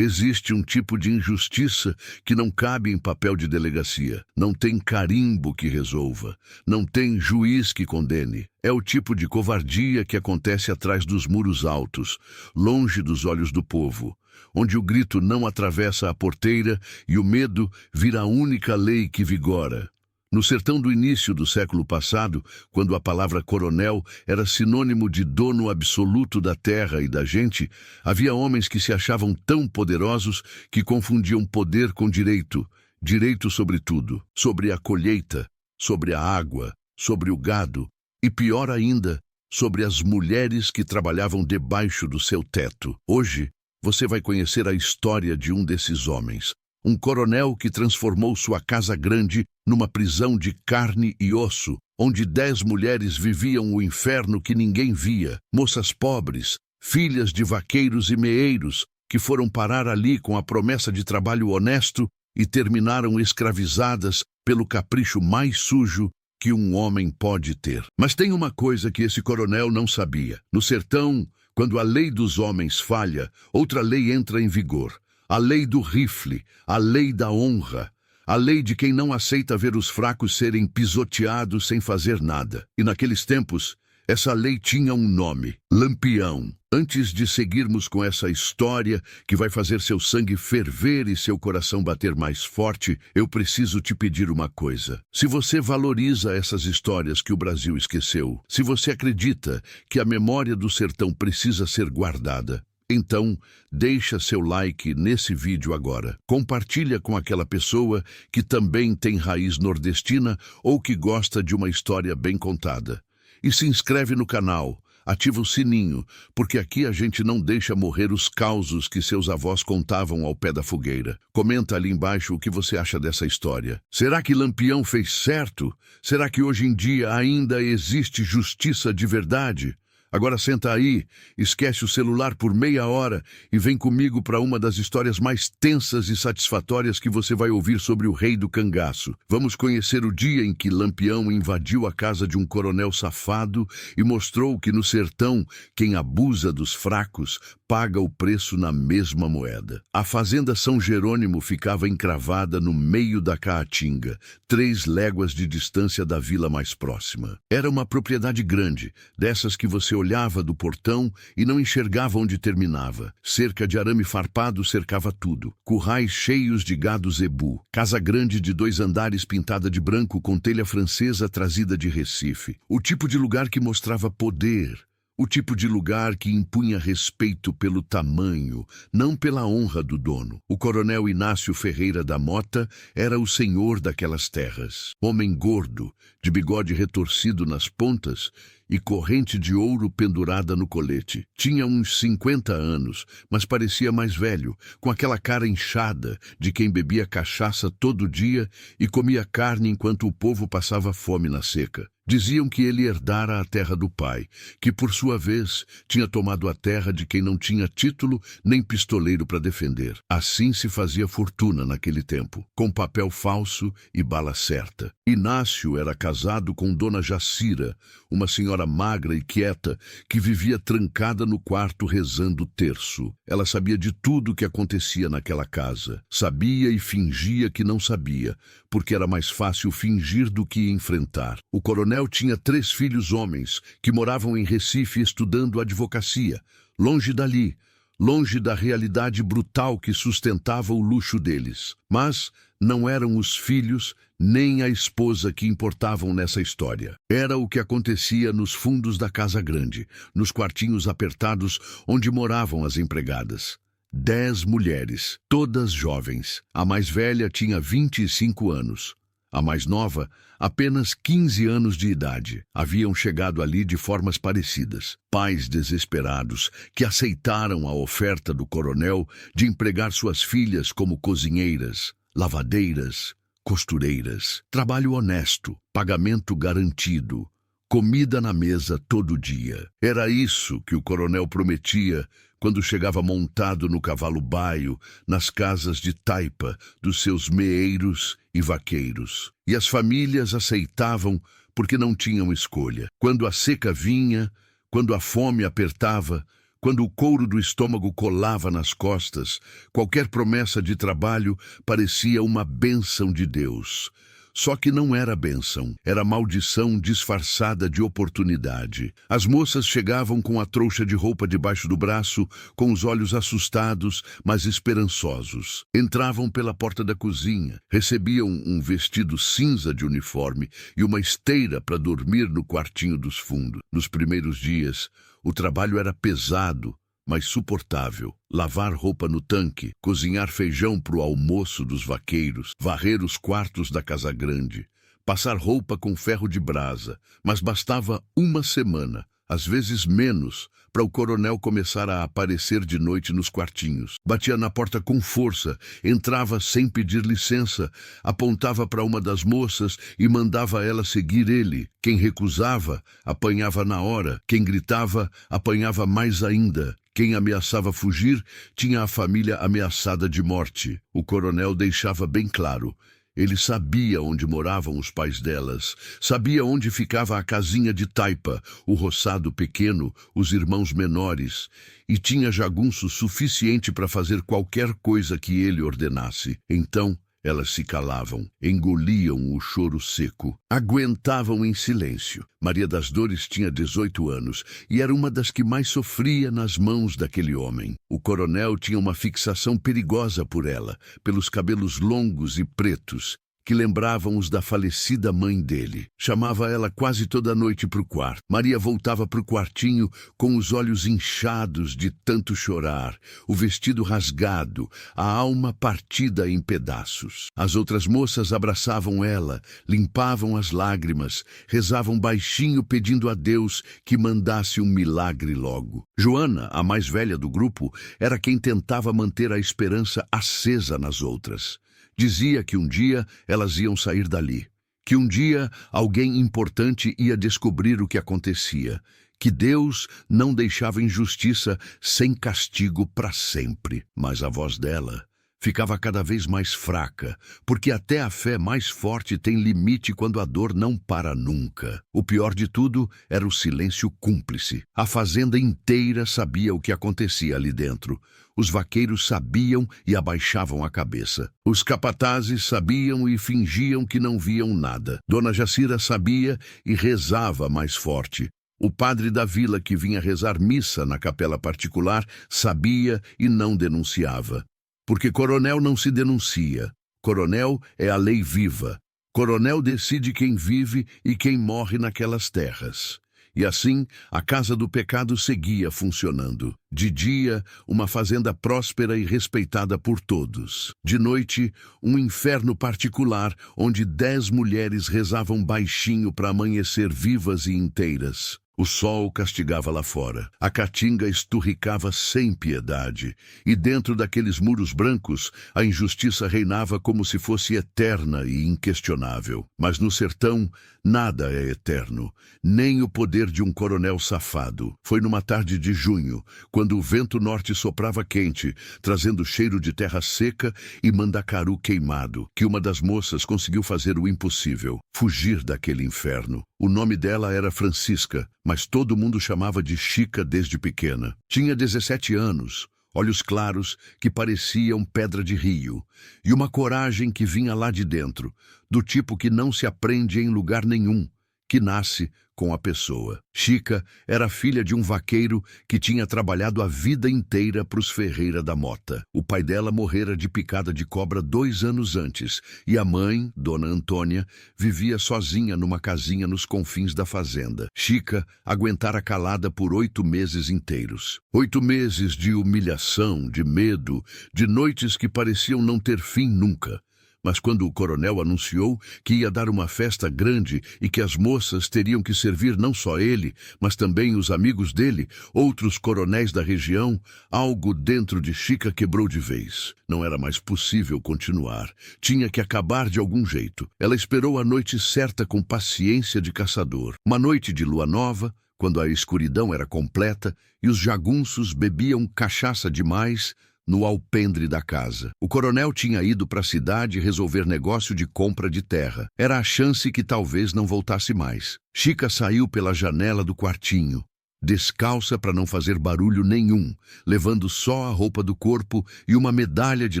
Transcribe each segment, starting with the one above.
Existe um tipo de injustiça que não cabe em papel de delegacia. Não tem carimbo que resolva. Não tem juiz que condene. É o tipo de covardia que acontece atrás dos muros altos, longe dos olhos do povo, onde o grito não atravessa a porteira e o medo vira a única lei que vigora. No sertão do início do século passado, quando a palavra coronel era sinônimo de dono absoluto da terra e da gente, havia homens que se achavam tão poderosos que confundiam poder com direito, direito sobre tudo, sobre a colheita, sobre a água, sobre o gado e, pior ainda, sobre as mulheres que trabalhavam debaixo do seu teto. Hoje, você vai conhecer a história de um desses homens. Um coronel que transformou sua casa grande numa prisão de carne e osso, onde 10 mulheres viviam o inferno que ninguém via, moças pobres, filhas de vaqueiros e meeiros, que foram parar ali com a promessa de trabalho honesto e terminaram escravizadas pelo capricho mais sujo que um homem pode ter. Mas tem uma coisa que esse coronel não sabia. No sertão, quando a lei dos homens falha, outra lei entra em vigor. A lei do rifle, a lei da honra, a lei de quem não aceita ver os fracos serem pisoteados sem fazer nada. E naqueles tempos, essa lei tinha um nome: Lampião. Antes de seguirmos com essa história que vai fazer seu sangue ferver e seu coração bater mais forte, eu preciso te pedir uma coisa. Se você valoriza essas histórias que o Brasil esqueceu, se você acredita que a memória do sertão precisa ser guardada, então, deixa seu like nesse vídeo agora. Compartilha com aquela pessoa que também tem raiz nordestina ou que gosta de uma história bem contada. E se inscreve no canal, ativa o sininho, porque aqui a gente não deixa morrer os causos que seus avós contavam ao pé da fogueira. Comenta ali embaixo o que você acha dessa história. Será que Lampião fez certo? Será que hoje em dia ainda existe justiça de verdade? Agora senta aí, esquece o celular por meia hora e vem comigo para uma das histórias mais tensas e satisfatórias que você vai ouvir sobre o rei do cangaço. Vamos conhecer o dia em que Lampião invadiu a casa de um coronel safado e mostrou que no sertão quem abusa dos fracos paga o preço na mesma moeda. A fazenda São Jerônimo ficava encravada no meio da Caatinga, 3 léguas de distância da vila mais próxima. Era uma propriedade grande, dessas que você olhava do portão e não enxergava onde terminava. Cerca de arame farpado cercava tudo. Currais cheios de gado zebu. Casa grande de 2 andares pintada de branco com telha francesa trazida de Recife. O tipo de lugar que mostrava poder. O tipo de lugar que impunha respeito pelo tamanho, não pela honra do dono. O coronel Inácio Ferreira da Mota era o senhor daquelas terras. Homem gordo, de bigode retorcido nas pontas e corrente de ouro pendurada no colete. Tinha uns 50 anos, mas parecia mais velho, com aquela cara inchada de quem bebia cachaça todo dia e comia carne enquanto o povo passava fome na seca. Diziam que ele herdara a terra do pai, que por sua vez tinha tomado a terra de quem não tinha título nem pistoleiro para defender. Assim se fazia fortuna naquele tempo, com papel falso e bala certa. Inácio era casado com Dona Jacira, uma senhora magra e quieta que vivia trancada no quarto rezando o terço. Ela sabia de tudo o que acontecia naquela casa. Sabia e fingia que não sabia, porque era mais fácil fingir do que enfrentar. O coronel tinha 3 filhos homens que moravam em Recife estudando advocacia, longe dali, longe da realidade brutal que sustentava o luxo deles. Mas não eram os filhos nem a esposa que importavam nessa história. Era o que acontecia nos fundos da casa grande, nos quartinhos apertados onde moravam as empregadas. 10 mulheres, todas jovens. A mais velha tinha 25 anos. A mais nova, apenas 15 anos de idade. Haviam chegado ali de formas parecidas. Pais desesperados que aceitaram a oferta do coronel de empregar suas filhas como cozinheiras, lavadeiras, costureiras. Trabalho honesto, pagamento garantido, comida na mesa todo dia. Era isso que o coronel prometia quando chegava montado no cavalo baio nas casas de taipa dos seus meeiros e vaqueiros. E as famílias aceitavam porque não tinham escolha. Quando a seca vinha, quando a fome apertava, Quando o couro do estômago colava nas costas, qualquer promessa de trabalho parecia uma bênção de Deus. Só que não era bênção, era maldição disfarçada de oportunidade. As moças chegavam com a trouxa de roupa debaixo do braço, com os olhos assustados, mas esperançosos. Entravam pela porta da cozinha, recebiam um vestido cinza de uniforme e uma esteira para dormir no quartinho dos fundos. Nos primeiros dias, o trabalho era pesado, mas suportável. Lavar roupa no tanque, cozinhar feijão para o almoço dos vaqueiros, varrer os quartos da casa grande, passar roupa com ferro de brasa. Mas bastava uma semana, às vezes menos, para o coronel começar a aparecer de noite nos quartinhos. Batia na porta com força, entrava sem pedir licença, apontava para uma das moças e mandava ela seguir ele. Quem recusava, apanhava na hora. Quem gritava, apanhava mais ainda. Quem ameaçava fugir, tinha a família ameaçada de morte. O coronel deixava bem claro. Ele sabia onde moravam os pais delas, sabia onde ficava a casinha de taipa, o roçado pequeno, os irmãos menores, e tinha jagunço suficiente para fazer qualquer coisa que ele ordenasse. Então, elas se calavam, engoliam o choro seco, aguentavam em silêncio. Maria das Dores tinha 18 anos e era uma das que mais sofria nas mãos daquele homem. O coronel tinha uma fixação perigosa por ela, pelos cabelos longos e pretos, que lembravam os da falecida mãe dele. Chamava ela quase toda noite para o quarto. Maria voltava para o quartinho com os olhos inchados de tanto chorar, o vestido rasgado, a alma partida em pedaços. As outras moças abraçavam ela, limpavam as lágrimas, rezavam baixinho pedindo a Deus que mandasse um milagre logo. Joana, a mais velha do grupo, era quem tentava manter a esperança acesa nas outras. Dizia que um dia elas iam sair dali, que um dia alguém importante ia descobrir o que acontecia, que Deus não deixava injustiça sem castigo para sempre. Mas a voz dela ficava cada vez mais fraca, porque até a fé mais forte tem limite quando a dor não para nunca. O pior de tudo era o silêncio cúmplice. A fazenda inteira sabia o que acontecia ali dentro. Os vaqueiros sabiam e abaixavam a cabeça. Os capatazes sabiam e fingiam que não viam nada. Dona Jacira sabia e rezava mais forte. O padre da vila que vinha rezar missa na capela particular sabia e não denunciava. Porque coronel não se denuncia. Coronel é a lei viva. Coronel decide quem vive e quem morre naquelas terras. E assim, a Casa do Pecado seguia funcionando. De dia, uma fazenda próspera e respeitada por todos. De noite, um inferno particular, onde 10 mulheres rezavam baixinho para amanhecer vivas e inteiras. O sol castigava lá fora, a caatinga esturricava sem piedade, e dentro daqueles muros brancos, a injustiça reinava como se fosse eterna e inquestionável. Mas no sertão, nada é eterno, nem o poder de um coronel safado. Foi numa tarde de junho, quando o vento norte soprava quente, trazendo cheiro de terra seca e mandacaru queimado, que uma das moças conseguiu fazer o impossível, fugir daquele inferno. O nome dela era Francisca, mas todo mundo chamava de Chica desde pequena. Tinha 17 anos, olhos claros que pareciam pedra de rio, e uma coragem que vinha lá de dentro, do tipo que não se aprende em lugar nenhum, que nasce com a pessoa. Chica era filha de um vaqueiro que tinha trabalhado a vida inteira para os Ferreira da Mota. O pai dela morrera de picada de cobra 2 anos antes, e a mãe, Dona Antônia, vivia sozinha numa casinha nos confins da fazenda. Chica aguentara calada por 8 meses inteiros. 8 meses de humilhação, de medo, de noites que pareciam não ter fim nunca. Mas quando o coronel anunciou que ia dar uma festa grande e que as moças teriam que servir não só ele, mas também os amigos dele, outros coronéis da região, algo dentro de Chica quebrou de vez. Não era mais possível continuar. Tinha que acabar de algum jeito. Ela esperou a noite certa com paciência de caçador. Uma noite de lua nova, quando a escuridão era completa e os jagunços bebiam cachaça demais no alpendre da casa. O coronel tinha ido para a cidade resolver negócio de compra de terra. Era a chance que talvez não voltasse mais. Chica saiu pela janela do quartinho. descalça para não fazer barulho nenhum, levando só a roupa do corpo e uma medalha de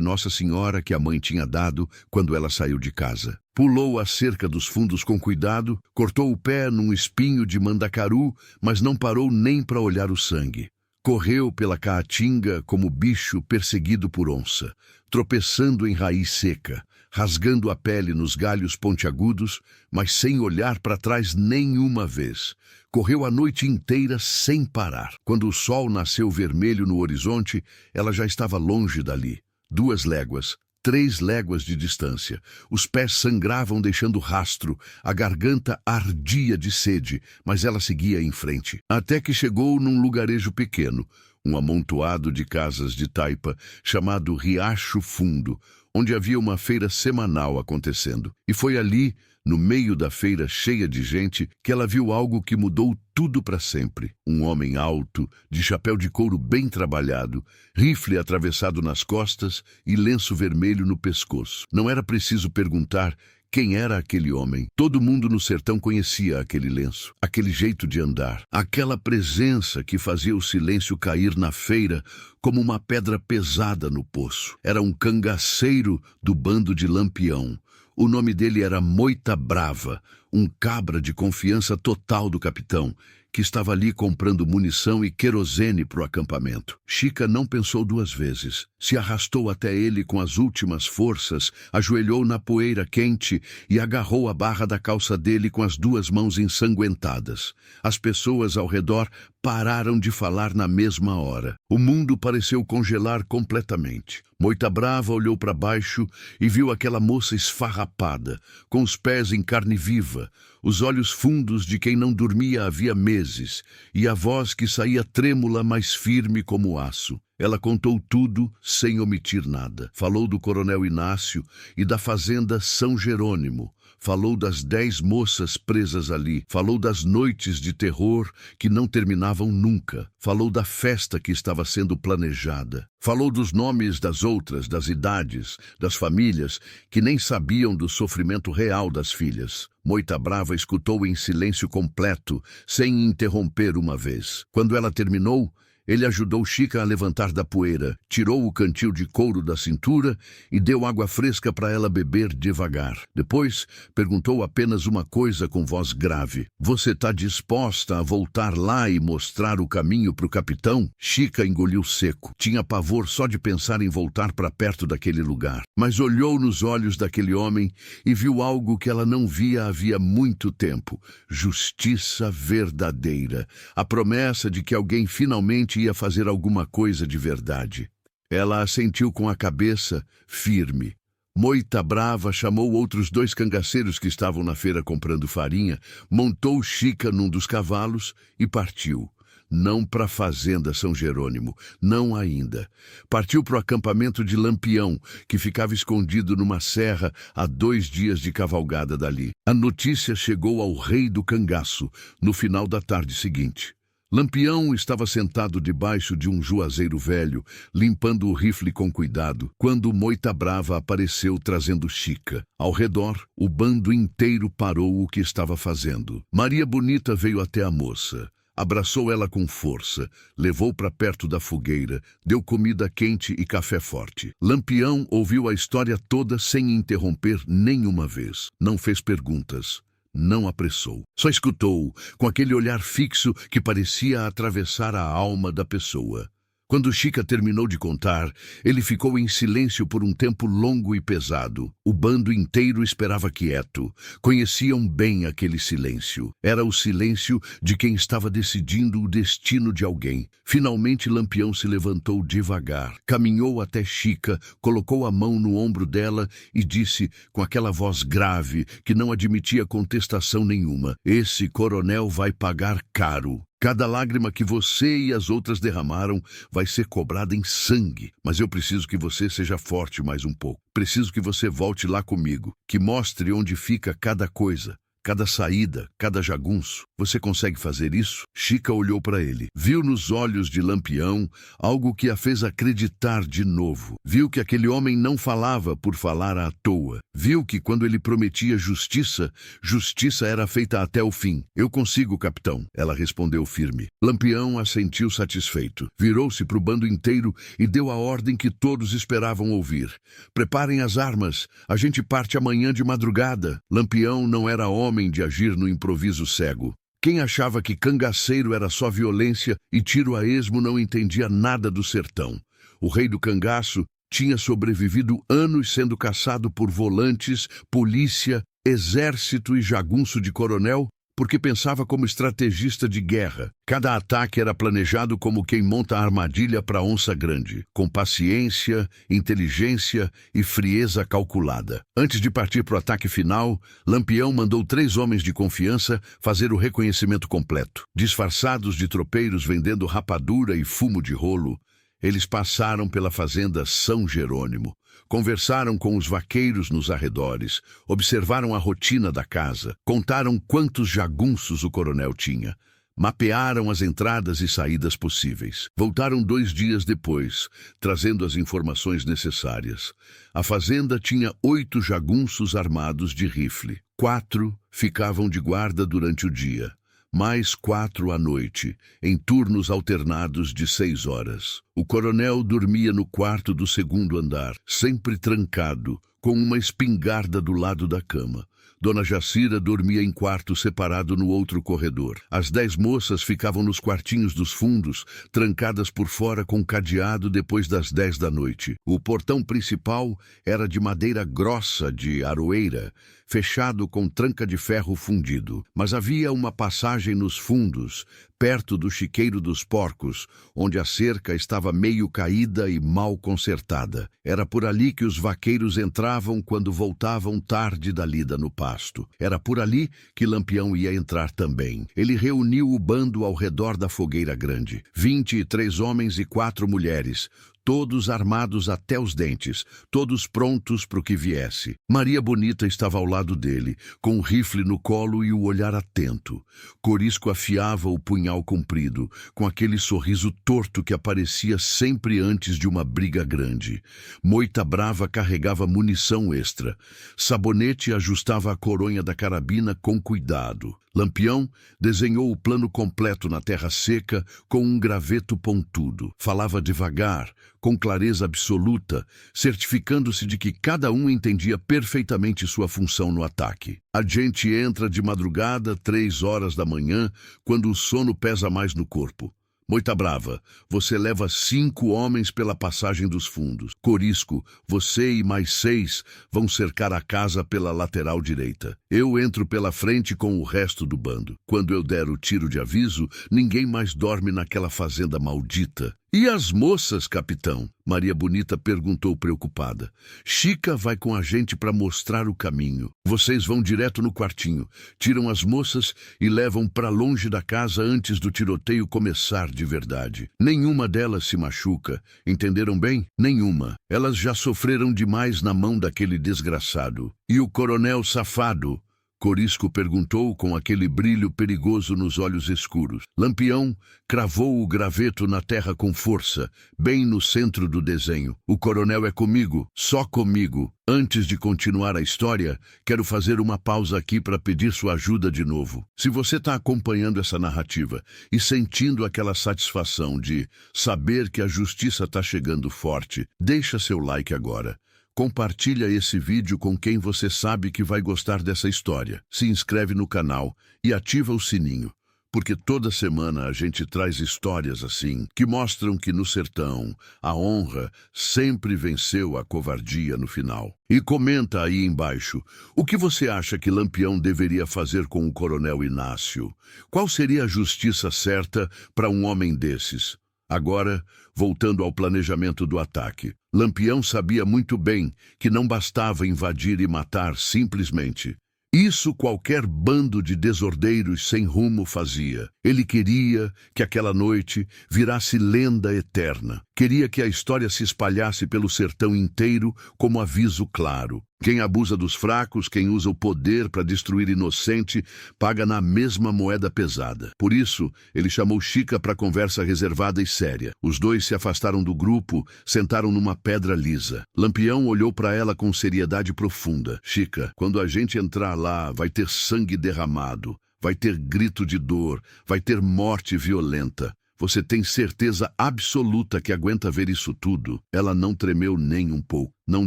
Nossa Senhora que a mãe tinha dado quando ela saiu de casa. Pulou a cerca dos fundos com cuidado, cortou o pé num espinho de mandacaru, mas não parou nem para olhar o sangue. Correu pela caatinga como bicho perseguido por onça, tropeçando em raiz seca, rasgando a pele nos galhos pontiagudos, mas sem olhar para trás nenhuma vez. Correu a noite inteira sem parar. Quando o sol nasceu vermelho no horizonte, ela já estava longe dali. 2 léguas, 3 léguas de distância. Os pés sangravam deixando rastro, a garganta ardia de sede, mas ela seguia em frente. Até que chegou num lugarejo pequeno, um amontoado de casas de taipa, chamado Riacho Fundo, onde havia uma feira semanal acontecendo. E foi ali, no meio da feira cheia de gente, que ela viu algo que mudou tudo para sempre. Um homem alto, de chapéu de couro bem trabalhado, rifle atravessado nas costas e lenço vermelho no pescoço. Não era preciso perguntar quem era aquele homem. Todo mundo no sertão conhecia aquele lenço, aquele jeito de andar, aquela presença que fazia o silêncio cair na feira como uma pedra pesada no poço. Era um cangaceiro do bando de Lampião. O nome dele era Moita Brava, um cabra de confiança total do capitão, que estava ali comprando munição e querosene para o acampamento. Chica não pensou 2 vezes. Se arrastou até ele com as últimas forças, ajoelhou na poeira quente e agarrou a barra da calça dele com as 2 mãos ensanguentadas. As pessoas ao redor pararam de falar na mesma hora. O mundo pareceu congelar completamente. Moita Brava olhou para baixo e viu aquela moça esfarrapada, com os pés em carne viva, os olhos fundos de quem não dormia havia meses, e a voz que saía trêmula, mas firme como aço. Ela contou tudo sem omitir nada. Falou do coronel Inácio e da fazenda São Jerônimo. Falou das 10 moças presas ali. Falou das noites de terror que não terminavam nunca. Falou da festa que estava sendo planejada. Falou dos nomes das outras, das idades, das famílias que nem sabiam do sofrimento real das filhas. Moita Brava escutou em silêncio completo, sem interromper uma vez. Quando ela terminou, ele ajudou Chica a levantar da poeira, tirou o cantil de couro da cintura e deu água fresca para ela beber devagar. Depois, perguntou apenas uma coisa com voz grave. Você está disposta a voltar lá e mostrar o caminho para o capitão? Chica engoliu seco. Tinha pavor só de pensar em voltar para perto daquele lugar. Mas olhou nos olhos daquele homem e viu algo que ela não via havia muito tempo. Justiça verdadeira. A promessa de que alguém finalmente ia fazer alguma coisa de verdade. Ela assentiu com a cabeça, firme. Moita Brava chamou outros 2 cangaceiros que estavam na feira comprando farinha, montou Chica num dos cavalos e partiu. Não para a fazenda São Jerônimo, não ainda. Partiu para o acampamento de Lampião, que ficava escondido numa serra a 2 dias de cavalgada dali. A notícia chegou ao rei do cangaço no final da tarde seguinte. Lampião estava sentado debaixo de um juazeiro velho, limpando o rifle com cuidado, quando Moita Brava apareceu trazendo Chica. Ao redor, o bando inteiro parou o que estava fazendo. Maria Bonita veio até a moça. Abraçou ela com força, levou para perto da fogueira, deu comida quente e café forte. Lampião ouviu a história toda sem interromper nenhuma vez. Não fez perguntas. Não apressou. Só escutou, com aquele olhar fixo que parecia atravessar a alma da pessoa. Quando Chica terminou de contar, ele ficou em silêncio por um tempo longo e pesado. O bando inteiro esperava quieto. Conheciam bem aquele silêncio. Era o silêncio de quem estava decidindo o destino de alguém. Finalmente Lampião se levantou devagar, caminhou até Chica, colocou a mão no ombro dela e disse, com aquela voz grave que não admitia contestação nenhuma: "Esse coronel vai pagar caro. Cada lágrima que você e as outras derramaram vai ser cobrada em sangue. Mas eu preciso que você seja forte mais um pouco. Preciso que você volte lá comigo, que mostre onde fica cada coisa. cada saída, cada jagunço. Você consegue fazer isso? Chica olhou para ele. Viu nos olhos de Lampião algo que a fez acreditar de novo. Viu que aquele homem não falava por falar à toa. Viu que quando ele prometia justiça, justiça era feita até o fim. Eu consigo, capitão, ela respondeu firme. Lampião assentiu satisfeito. Virou-se para o bando inteiro e deu a ordem que todos esperavam ouvir. Preparem as armas. A gente parte amanhã de madrugada. Lampião não era homem de agir no improviso cego. Quem achava que cangaceiro era só violência e tiro a esmo não entendia nada do sertão. O rei do cangaço tinha sobrevivido anos sendo caçado por volantes, polícia, exército e jagunço de coronel, porque pensava como estrategista de guerra. Cada ataque era planejado como quem monta a armadilha para onça grande, com paciência, inteligência e frieza calculada. Antes de partir para o ataque final, Lampião mandou 3 homens de confiança fazer o reconhecimento completo. Disfarçados de tropeiros vendendo rapadura e fumo de rolo, eles passaram pela fazenda São Jerônimo, conversaram com os vaqueiros nos arredores, observaram a rotina da casa, contaram quantos jagunços o coronel tinha, mapearam as entradas e saídas possíveis. Voltaram 2 dias depois, trazendo as informações necessárias. A fazenda tinha 8 jagunços armados de rifle. 4 ficavam de guarda durante o dia. Mais 4 à noite, em turnos alternados de 6 horas. O coronel dormia no quarto do 2º andar, sempre trancado, com uma espingarda do lado da cama. Dona Jacira dormia em quarto separado no outro corredor. As 10 moças ficavam nos quartinhos dos fundos, trancadas por fora com cadeado depois das 10 da noite. O portão principal era de madeira grossa de aroeira, fechado com tranca de ferro fundido. Mas havia uma passagem nos fundos, perto do chiqueiro dos porcos, onde a cerca estava meio caída e mal consertada. Era por ali que os vaqueiros entravam quando voltavam tarde da lida no pasto. Era por ali que Lampião ia entrar também. Ele reuniu o bando ao redor da fogueira grande. 23 homens e 4 mulheres, todos armados até os dentes, todos prontos para o que viesse. Maria Bonita estava ao lado dele, com o rifle no colo e o olhar atento. Corisco afiava o punhal comprido, com aquele sorriso torto que aparecia sempre antes de uma briga grande. Moita Brava carregava munição extra. Sabonete ajustava a coronha da carabina com cuidado. Lampião desenhou o plano completo na terra seca com um graveto pontudo. Falava devagar, com clareza absoluta, certificando-se de que cada um entendia perfeitamente sua função no ataque. A gente entra de madrugada, 3 horas da manhã, quando o sono pesa mais no corpo. Moita Brava, você leva 5 homens pela passagem dos fundos. Corisco, você e mais 6 vão cercar a casa pela lateral direita. Eu entro pela frente com o resto do bando. Quando eu der o tiro de aviso, ninguém mais dorme naquela fazenda maldita. E as moças, capitão? Maria Bonita perguntou preocupada. Chica vai com a gente para mostrar o caminho. Vocês vão direto no quartinho, tiram as moças e levam para longe da casa antes do tiroteio começar de verdade. Nenhuma delas se machuca, entenderam bem? Nenhuma. Elas já sofreram demais na mão daquele desgraçado. E o coronel safado? Corisco perguntou com aquele brilho perigoso nos olhos escuros. Lampião cravou o graveto na terra com força, bem no centro do desenho. O coronel é comigo, só comigo. Antes de continuar a história, quero fazer uma pausa aqui para pedir sua ajuda de novo. Se você está acompanhando essa narrativa e sentindo aquela satisfação de saber que a justiça está chegando forte, deixa seu like agora. Compartilha esse vídeo com quem você sabe que vai gostar dessa história. Se inscreve no canal e ativa o sininho, porque toda semana a gente traz histórias assim, que mostram que no sertão a honra sempre venceu a covardia no final. E comenta aí embaixo, o que você acha que Lampião deveria fazer com o coronel Inácio? Qual seria a justiça certa para um homem desses? Agora, voltando ao planejamento do ataque, Lampião sabia muito bem que não bastava invadir e matar simplesmente. Isso qualquer bando de desordeiros sem rumo fazia. Ele queria que aquela noite virasse lenda eterna. Queria que a história se espalhasse pelo sertão inteiro como aviso claro. Quem abusa dos fracos, quem usa o poder para destruir inocente, paga na mesma moeda pesada. Por isso, ele chamou Chica para conversa reservada e séria. Os dois se afastaram do grupo, sentaram numa pedra lisa. Lampião olhou para ela com seriedade profunda. Chica, quando a gente entrar lá, vai ter sangue derramado, vai ter grito de dor, vai ter morte violenta. Você tem certeza absoluta que aguenta ver isso tudo? Ela não tremeu nem um pouco, não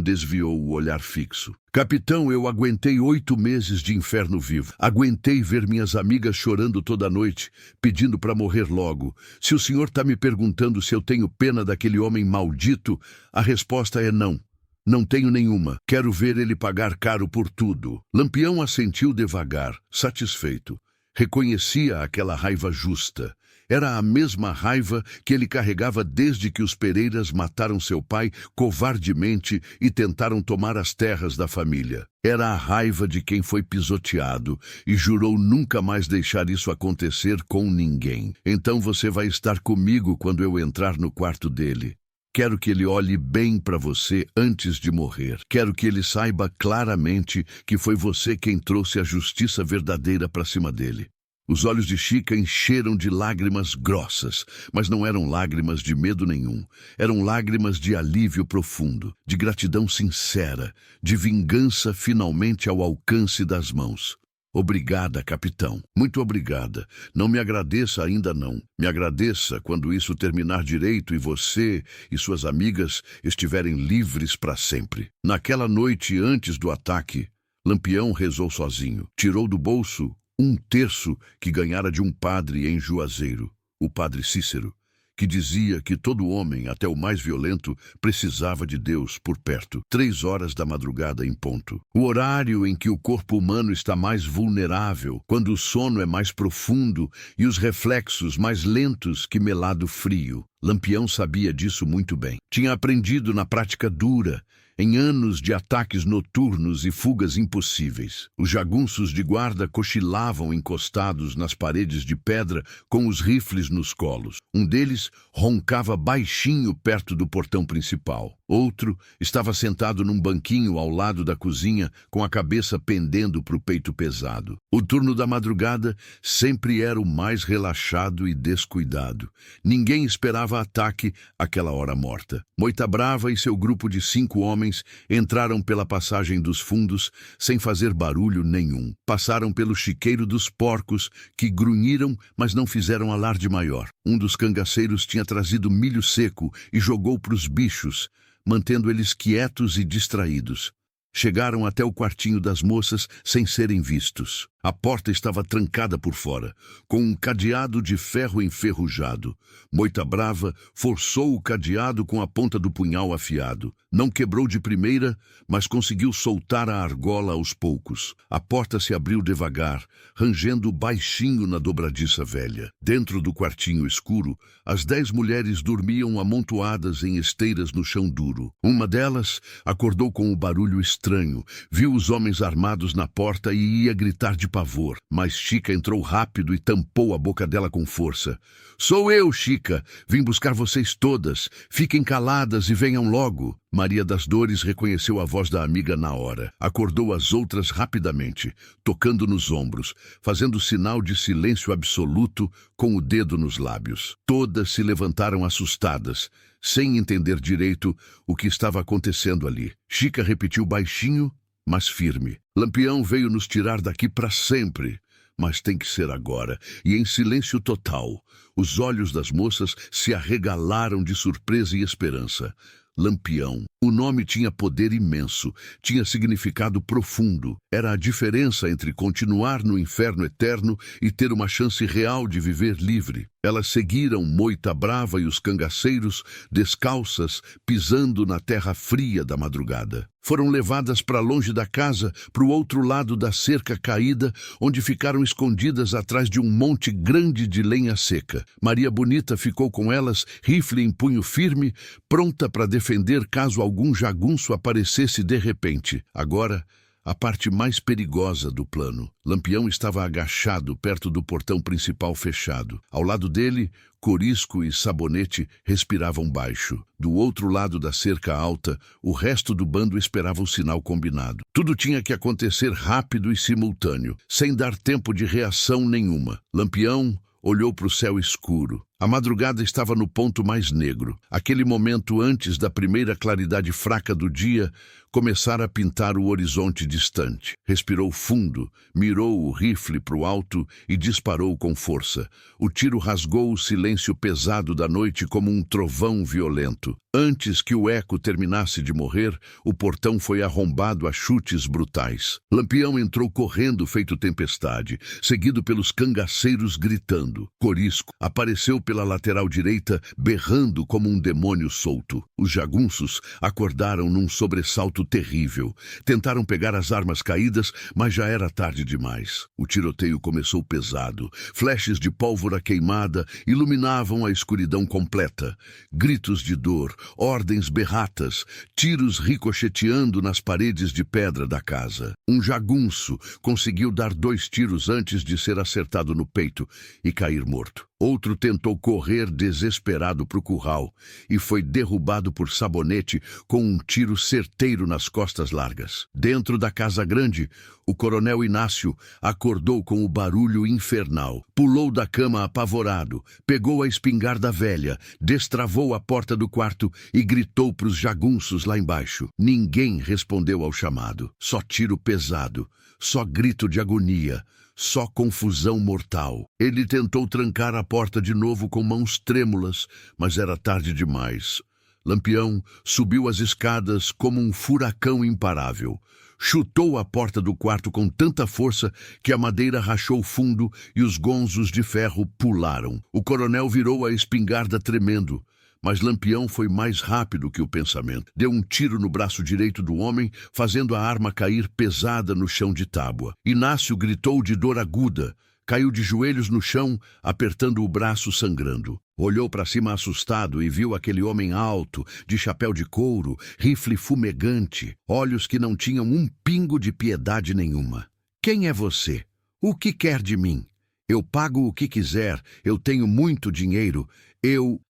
desviou o olhar fixo. Capitão, eu aguentei 8 meses de inferno vivo. Aguentei ver minhas amigas chorando toda noite, pedindo para morrer logo. Se o senhor está me perguntando se eu tenho pena daquele homem maldito, a resposta é não. Não tenho nenhuma. Quero ver ele pagar caro por tudo. Lampião assentiu devagar, satisfeito. Reconhecia aquela raiva justa. Era a mesma raiva que ele carregava desde que os Pereiras mataram seu pai covardemente e tentaram tomar as terras da família. Era a raiva de quem foi pisoteado e jurou nunca mais deixar isso acontecer com ninguém. Então você vai estar comigo quando eu entrar no quarto dele. Quero que ele olhe bem para você antes de morrer. Quero que ele saiba claramente que foi você quem trouxe a justiça verdadeira para cima dele. Os olhos de Chica encheram de lágrimas grossas, mas não eram lágrimas de medo nenhum. Eram lágrimas de alívio profundo, de gratidão sincera, de vingança finalmente ao alcance das mãos. Obrigada, capitão. Muito obrigada. Não me agradeça ainda não. Me agradeça quando isso terminar direito e você e suas amigas estiverem livres para sempre. Naquela noite antes do ataque, Lampião rezou sozinho. Tirou do bolso 1/3 que ganhara de um padre em Juazeiro, o padre Cícero, que dizia que todo homem, até o mais violento, precisava de Deus por perto. 3 horas da madrugada em ponto. O horário em que o corpo humano está mais vulnerável, quando o sono é mais profundo e os reflexos mais lentos que melado frio. Lampião sabia disso muito bem. Tinha aprendido na prática dura, em anos de ataques noturnos e fugas impossíveis. Os jagunços de guarda cochilavam encostados nas paredes de pedra com os rifles nos colos. Um deles roncava baixinho perto do portão principal. Outro estava sentado num banquinho ao lado da cozinha, com a cabeça pendendo para o peito pesado. O turno da madrugada sempre era o mais relaxado e descuidado. Ninguém esperava ataque àquela hora morta. Moita Brava e seu grupo de 5 homens entraram pela passagem dos fundos sem fazer barulho nenhum. Passaram pelo chiqueiro dos porcos, que grunhiram, mas não fizeram alarde maior. Um dos cangaceiros tinha trazido milho seco e jogou para os bichos, mantendo eles quietos e distraídos. Chegaram até o quartinho das moças sem serem vistos. A porta estava trancada por fora, com um cadeado de ferro enferrujado. Moita Brava forçou o cadeado com a ponta do punhal afiado. Não quebrou de primeira, mas conseguiu soltar a argola aos poucos. A porta se abriu devagar, rangendo baixinho na dobradiça velha. Dentro do quartinho escuro, as 10 mulheres dormiam amontoadas em esteiras no chão duro. Uma delas acordou com o barulho estranho, viu os homens armados na porta e ia gritar de pavor, mas Chica entrou rápido e tampou a boca dela com força. Sou eu, Chica. Vim buscar vocês todas. Fiquem caladas e venham logo. Maria das Dores reconheceu a voz da amiga na hora. Acordou as outras rapidamente, tocando nos ombros, fazendo sinal de silêncio absoluto com o dedo nos lábios. Todas se levantaram assustadas, sem entender direito o que estava acontecendo ali. Chica repetiu baixinho, mas firme. Lampião veio nos tirar daqui para sempre, mas tem que ser agora. E em silêncio total, os olhos das moças se arregalaram de surpresa e esperança. Lampião. O nome tinha poder imenso, tinha significado profundo. Era a diferença entre continuar no inferno eterno e ter uma chance real de viver livre. Elas seguiram Moita Brava e os cangaceiros, descalças, pisando na terra fria da madrugada. Foram levadas para longe da casa, para o outro lado da cerca caída, onde ficaram escondidas atrás de um monte grande de lenha seca. Maria Bonita ficou com elas, rifle em punho firme, pronta para defender caso algum jagunço aparecesse de repente. Agora, a parte mais perigosa do plano. Lampião estava agachado perto do portão principal fechado. Ao lado dele, Corisco e Sabonete respiravam baixo. Do outro lado da cerca alta, o resto do bando esperava o sinal combinado. Tudo tinha que acontecer rápido e simultâneo, sem dar tempo de reação nenhuma. Lampião olhou para o céu escuro. A madrugada estava no ponto mais negro. Aquele momento antes da primeira claridade fraca do dia começar a pintar o horizonte distante. Respirou fundo, mirou o rifle para o alto e disparou com força. O tiro rasgou o silêncio pesado da noite como um trovão violento. Antes que o eco terminasse de morrer, o portão foi arrombado a chutes brutais. Lampião entrou correndo feito tempestade, seguido pelos cangaceiros gritando. Corisco apareceu pela lateral direita, berrando como um demônio solto. Os jagunços acordaram num sobressalto terrível. Tentaram pegar as armas caídas, mas já era tarde demais. O tiroteio começou pesado. Flechas de pólvora queimada iluminavam a escuridão completa. Gritos de dor, ordens berratas, tiros ricocheteando nas paredes de pedra da casa. Um jagunço conseguiu dar 2 tiros antes de ser acertado no peito e cair morto. Outro tentou correr desesperado para o curral e foi derrubado por Sabonete com um tiro certeiro nas costas largas. Dentro da casa grande, o coronel Inácio acordou com o barulho infernal. Pulou da cama apavorado, pegou a espingarda velha, destravou a porta do quarto e gritou para os jagunços lá embaixo. Ninguém respondeu ao chamado. Só tiro pesado, só grito de agonia. Só confusão mortal. Ele tentou trancar a porta de novo com mãos trêmulas, mas era tarde demais. Lampião subiu as escadas como um furacão imparável. Chutou a porta do quarto com tanta força que a madeira rachou fundo e os gonzos de ferro pularam. O coronel virou a espingarda tremendo. Mas Lampião foi mais rápido que o pensamento. Deu um tiro no braço direito do homem, fazendo a arma cair pesada no chão de tábua. Inácio gritou de dor aguda. Caiu de joelhos no chão, apertando o braço sangrando. Olhou para cima assustado e viu aquele homem alto, de chapéu de couro, rifle fumegante, olhos que não tinham um pingo de piedade nenhuma. Quem é você? O que quer de mim? Eu pago o que quiser, eu tenho muito dinheiro.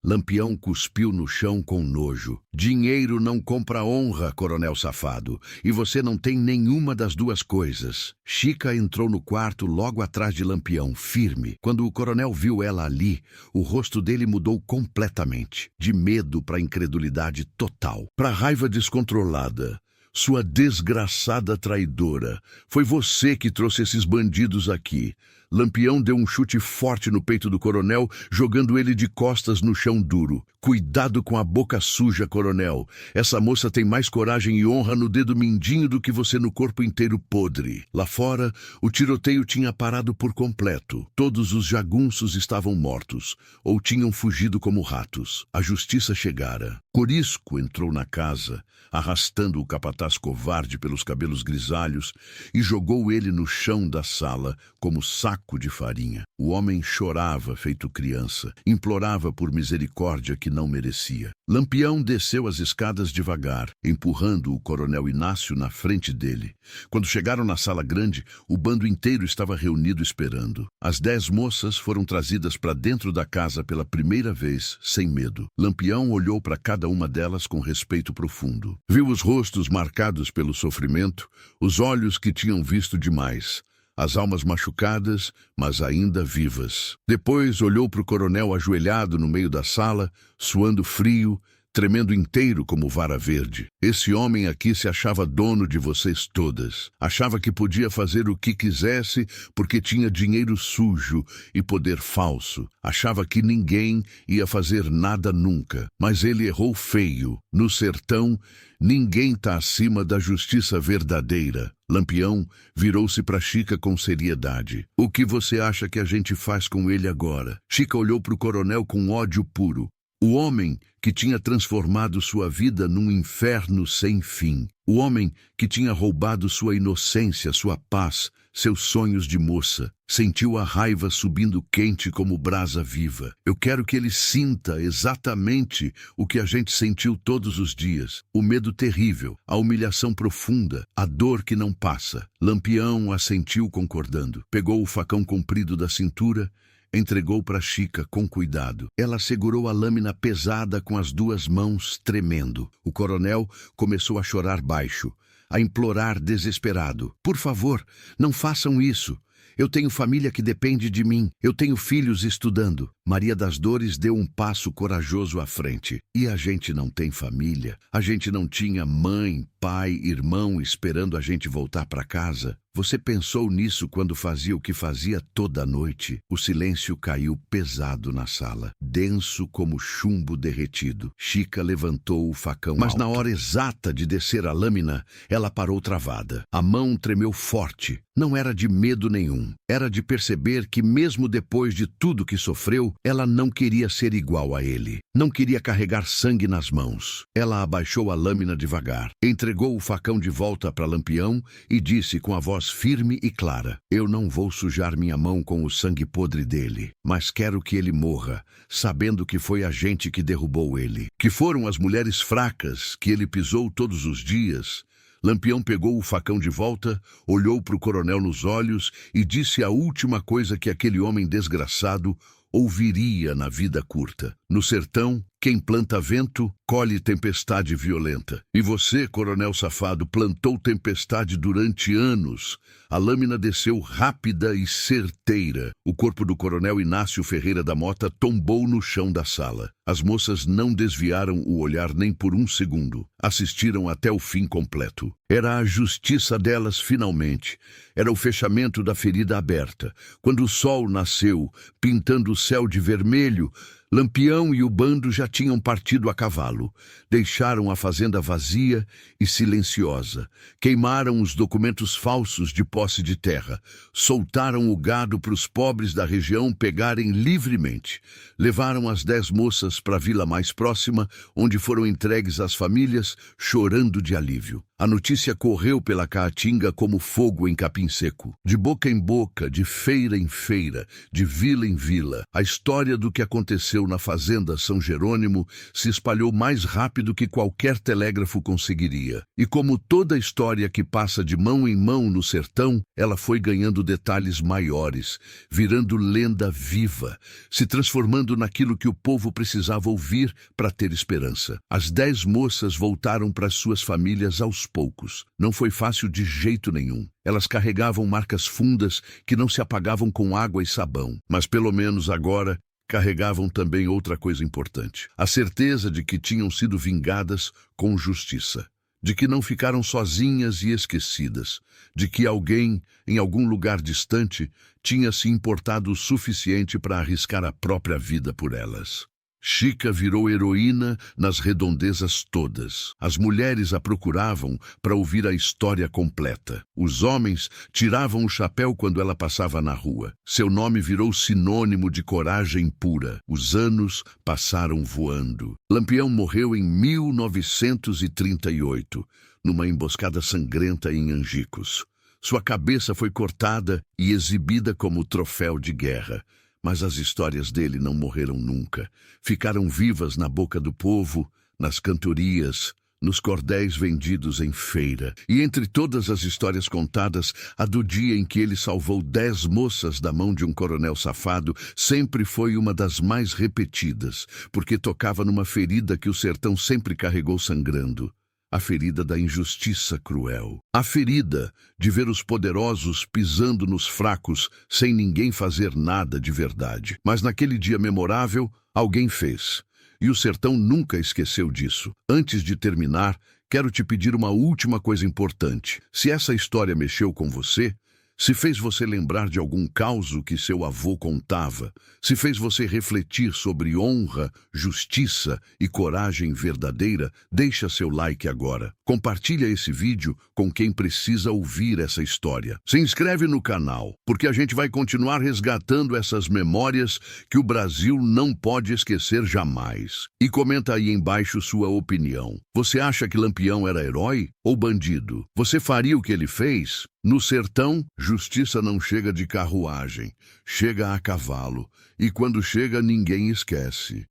Lampião cuspiu no chão com nojo. Dinheiro não compra honra, coronel safado, e você não tem nenhuma das duas coisas. Chica entrou no quarto logo atrás de Lampião, firme. Quando o coronel viu ela ali, o rosto dele mudou completamente, de medo para incredulidade total, para raiva descontrolada. Sua desgraçada traidora, foi você que trouxe esses bandidos aqui. Lampião deu um chute forte no peito do coronel, jogando ele de costas no chão duro. Cuidado com a boca suja, coronel. Essa moça tem mais coragem e honra no dedo mindinho do que você no corpo inteiro podre. Lá fora, o tiroteio tinha parado por completo. Todos os jagunços estavam mortos, ou tinham fugido como ratos. A justiça chegara. Corisco entrou na casa, arrastando o capataz covarde pelos cabelos grisalhos e jogou ele no chão da sala como saco de farinha. O homem chorava feito criança, implorava por misericórdia que não merecia. Lampião desceu as escadas devagar, empurrando o coronel Inácio na frente dele. Quando chegaram na sala grande, o bando inteiro estava reunido esperando. As 10 moças foram trazidas para dentro da casa pela primeira vez, sem medo. Lampião olhou para cada uma delas com respeito profundo. Viu os rostos marcados pelo sofrimento, os olhos que tinham visto demais, as almas machucadas, mas ainda vivas. Depois olhou para o coronel ajoelhado no meio da sala, suando frio, tremendo inteiro como vara verde. Esse homem aqui se achava dono de vocês todas. Achava que podia fazer o que quisesse porque tinha dinheiro sujo e poder falso. Achava que ninguém ia fazer nada nunca. Mas ele errou feio. No sertão, ninguém tá acima da justiça verdadeira. Lampião virou-se para Chica com seriedade. O que você acha que a gente faz com ele agora? Chica olhou para o coronel com ódio puro. O homem que tinha transformado sua vida num inferno sem fim. O homem que tinha roubado sua inocência, sua paz, seus sonhos de moça. Sentiu a raiva subindo quente como brasa viva. Eu quero que ele sinta exatamente o que a gente sentiu todos os dias. O medo terrível, a humilhação profunda, a dor que não passa. Lampião assentiu concordando. Pegou o facão comprido da cintura, entregou para Chica com cuidado. Ela segurou a lâmina pesada com as duas mãos, tremendo. O coronel começou a chorar baixo, a implorar desesperado. Por favor, não façam isso. Eu tenho família que depende de mim. Eu tenho filhos estudando. Maria das Dores deu um passo corajoso à frente. E a gente não tem família? A gente não tinha mãe, pai, irmão esperando a gente voltar para casa? Você pensou nisso quando fazia o que fazia toda noite? O silêncio caiu pesado na sala, denso como chumbo derretido. Chica levantou o facão mas alto. Na hora exata de descer a lâmina, ela parou travada. A mão tremeu forte. Não era de medo nenhum. Era de perceber que mesmo depois de tudo que sofreu, ela não queria ser igual a ele. Não queria carregar sangue nas mãos. Ela abaixou a lâmina devagar, entregou o facão de volta para Lampião e disse com a voz firme e clara: eu não vou sujar minha mão com o sangue podre dele, mas quero que ele morra, sabendo que foi a gente que derrubou ele, que foram as mulheres fracas que ele pisou todos os dias. Lampião pegou o facão de volta, olhou para o coronel nos olhos e disse a última coisa que aquele homem desgraçado ouviria na vida curta. No sertão, quem planta vento, colhe tempestade violenta. E você, coronel safado, plantou tempestade durante anos. A lâmina desceu rápida e certeira. O corpo do coronel Inácio Ferreira da Mota tombou no chão da sala. As moças não desviaram o olhar nem por um segundo. Assistiram até o fim completo. Era a justiça delas finalmente. Era o fechamento da ferida aberta. Quando o sol nasceu, pintando o céu de vermelho, Lampião e o bando já tinham partido a cavalo. Deixaram a fazenda vazia e silenciosa. Queimaram os documentos falsos de posse de terra. Soltaram o gado para os pobres da região pegarem livremente. Levaram as 10 moças para a vila mais próxima, onde foram entregues às famílias, chorando de alívio. A notícia correu pela Caatinga como fogo em capim seco. De boca em boca, de feira em feira, de vila em vila, a história do que aconteceu na fazenda São Jerônimo se espalhou mais rápido que qualquer telégrafo conseguiria. E como toda história que passa de mão em mão no sertão, ela foi ganhando detalhes maiores, virando lenda viva, se transformando naquilo que o povo precisava ouvir para ter esperança. As 10 moças voltaram para suas famílias aos poucos. Não foi fácil de jeito nenhum. Elas carregavam marcas fundas que não se apagavam com água e sabão. Mas pelo menos agora carregavam também outra coisa importante: a certeza de que tinham sido vingadas com justiça, de que não ficaram sozinhas e esquecidas, de que alguém, em algum lugar distante, tinha se importado o suficiente para arriscar a própria vida por elas. Chica virou heroína nas redondezas todas. As mulheres a procuravam para ouvir a história completa. Os homens tiravam o chapéu quando ela passava na rua. Seu nome virou sinônimo de coragem pura. Os anos passaram voando. Lampião morreu em 1938, numa emboscada sangrenta em Angicos. Sua cabeça foi cortada e exibida como troféu de guerra. Mas as histórias dele não morreram nunca. Ficaram vivas na boca do povo, nas cantorias, nos cordéis vendidos em feira. E entre todas as histórias contadas, a do dia em que ele salvou 10 moças da mão de um coronel safado sempre foi uma das mais repetidas, porque tocava numa ferida que o sertão sempre carregou sangrando. A ferida da injustiça cruel. A ferida de ver os poderosos pisando nos fracos sem ninguém fazer nada de verdade. Mas naquele dia memorável, alguém fez. E o sertão nunca esqueceu disso. Antes de terminar, quero te pedir uma última coisa importante. Se essa história mexeu com você, Se fez você lembrar de algum causo que seu avô contava, se fez você refletir sobre honra, justiça e coragem verdadeira, deixa seu like agora. Compartilha esse vídeo com quem precisa ouvir essa história. Se inscreve no canal, porque a gente vai continuar resgatando essas memórias que o Brasil não pode esquecer jamais. E comenta aí embaixo sua opinião. Você acha que Lampião era herói ou bandido? Você faria o que ele fez? No sertão, justiça não chega de carruagem, chega a cavalo, e quando chega ninguém esquece.